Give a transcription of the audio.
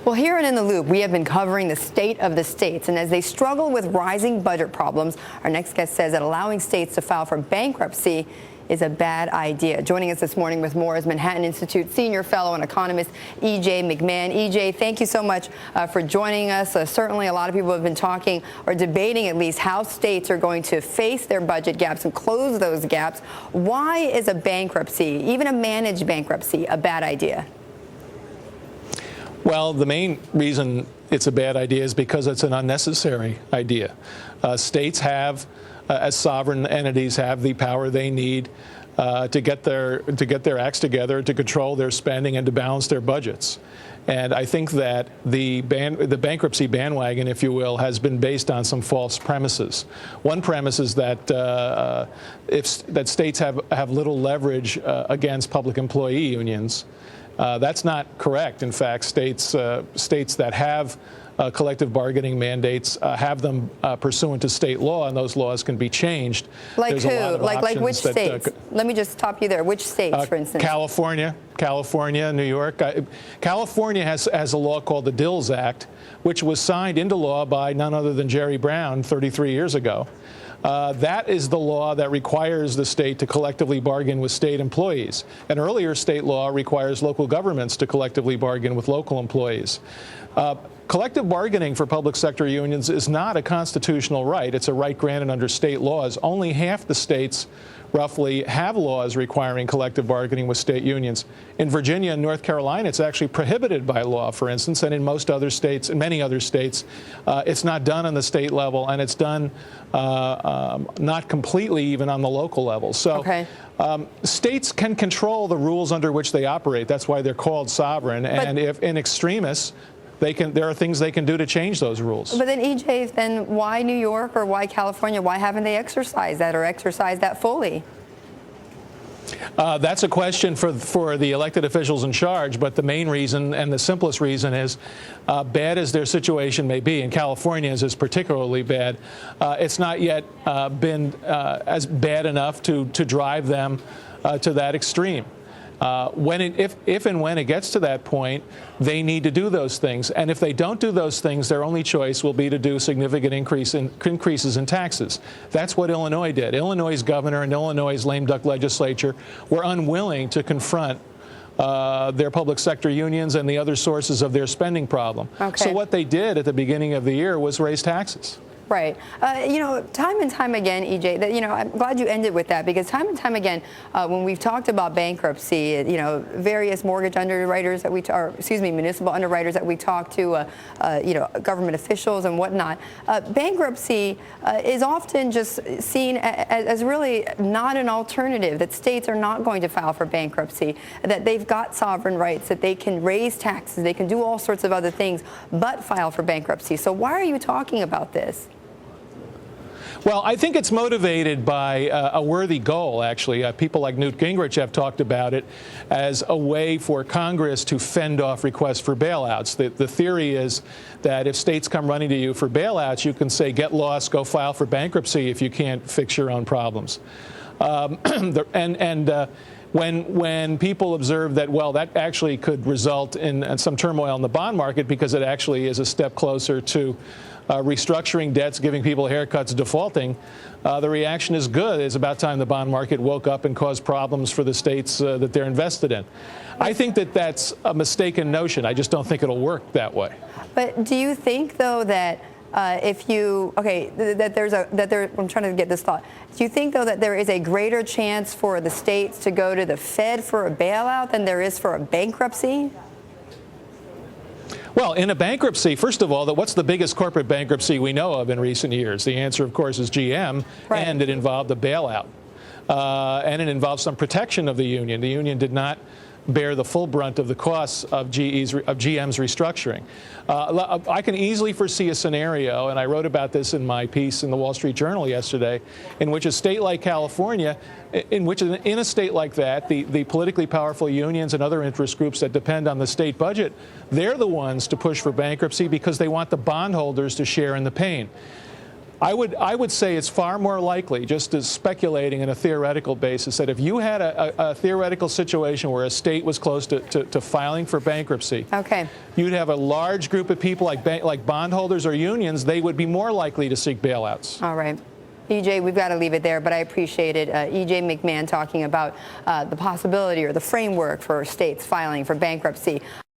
Well, here and In the Loop, we have been covering the state of the states. And as they struggle with rising budget problems, our next guest says that allowing states to file for bankruptcy is a bad idea. Joining us this morning with more is Manhattan Institute Senior Fellow and Economist E.J. McMahon. E.J., thank you so much for joining us. Certainly a lot of people have been talking or debating at least how states are going to face their budget gaps and close those gaps. Why is a bankruptcy, even a managed bankruptcy, a bad idea? Well, the main reason it's a bad idea is because it's an unnecessary idea. States have, as sovereign entities, have the power they need to get their acts together, to control their spending, and to balance their budgets. And I think that the bankruptcy bandwagon, if you will, has been based on some false premises. One premise is that that states have little leverage against public employee unions. That's not correct. In fact, states that have collective bargaining mandates have them pursuant to state law, and those laws can be changed. Like There's who? a lot of Like which that, states? Let me just stop you there. Which states, for instance? California, New York. California has a law called the Dills Act, which was signed into law by none other than Jerry Brown 33 years ago. That is the law that requires the state to collectively bargain with state employees. An earlier state law requires local governments to collectively bargain with local employees. Collective bargaining for public sector unions is not a constitutional right. It's a right granted under state laws. Only half the states, roughly, have laws requiring collective bargaining with state unions. In Virginia and North Carolina, it's actually prohibited by law, for instance, and in most other states, in many other states, it's not done on the state level, and it's done not completely even on the local level. So states can control the rules under which they operate. That's why they're called sovereign. And if in extremis, there are things they can do to change those rules. But then, EJ, then why New York or why California? Why haven't they exercised that or exercised that fully? That's a question for the elected officials in charge, but the main reason and the simplest reason is, bad as their situation may be, and California's is particularly bad, it's not yet been as bad enough to drive them to that extreme. If and when it gets to that point, they need to do those things. And if they don't do those things, their only choice will be to do significant increases in taxes. That's what Illinois did. Illinois' governor and Illinois' lame duck legislature were unwilling to confront their public sector unions and the other sources of their spending problem. So what they did at the beginning of the year was raise taxes. Right. You know, time and time again, EJ, that, you know, I'm glad you ended with that, because time and time again, when we've talked about bankruptcy, you know, various mortgage underwriters that municipal underwriters that we talk to, you know, government officials and whatnot, bankruptcy is often just seen as really not an alternative, that states are not going to file for bankruptcy, that they've got sovereign rights, that they can raise taxes, they can do all sorts of other things, but file for bankruptcy. So why are you talking about this? Well, I think it's motivated by a worthy goal, actually. People like Newt Gingrich have talked about it as a way for Congress to fend off requests for bailouts. The theory is that if states come running to you for bailouts, you can say, get lost, go file for bankruptcy if you can't fix your own problems. When people observe that, well, that actually could result in some turmoil in the bond market because it actually is a step closer to restructuring debts, giving people haircuts, defaulting, the reaction is good. It's about time the bond market woke up and caused problems for the states that they're invested in. I think that that's a mistaken notion. I just don't think it'll work that way. But do you think, though, that if you, I'm trying to get this thought. Do you think, though, that there is a greater chance for the states to go to the Fed for a bailout than there is for a bankruptcy? Well, in a bankruptcy, first of all, what's the biggest corporate bankruptcy we know of in recent years? The answer, of course, is GM, and it involved a bailout. And it involved some protection of the union. The union did not bear the full brunt of the costs of GM's restructuring. I can easily foresee a scenario, and I wrote about this in my piece in the Wall Street Journal yesterday, in which a state like California, in a state like that, the politically powerful unions and other interest groups that depend on the state budget, they're the ones to push for bankruptcy because they want the bondholders to share in the pain. I would say it's far more likely, just as speculating in a theoretical basis, that if you had a theoretical situation where a state was close to filing for bankruptcy, okay, you'd have a large group of people like bondholders or unions. They would be more likely to seek bailouts. all right. EJ, we've got to leave it there, but I appreciate it. EJ McMahon talking about the possibility or the framework for states filing for bankruptcy.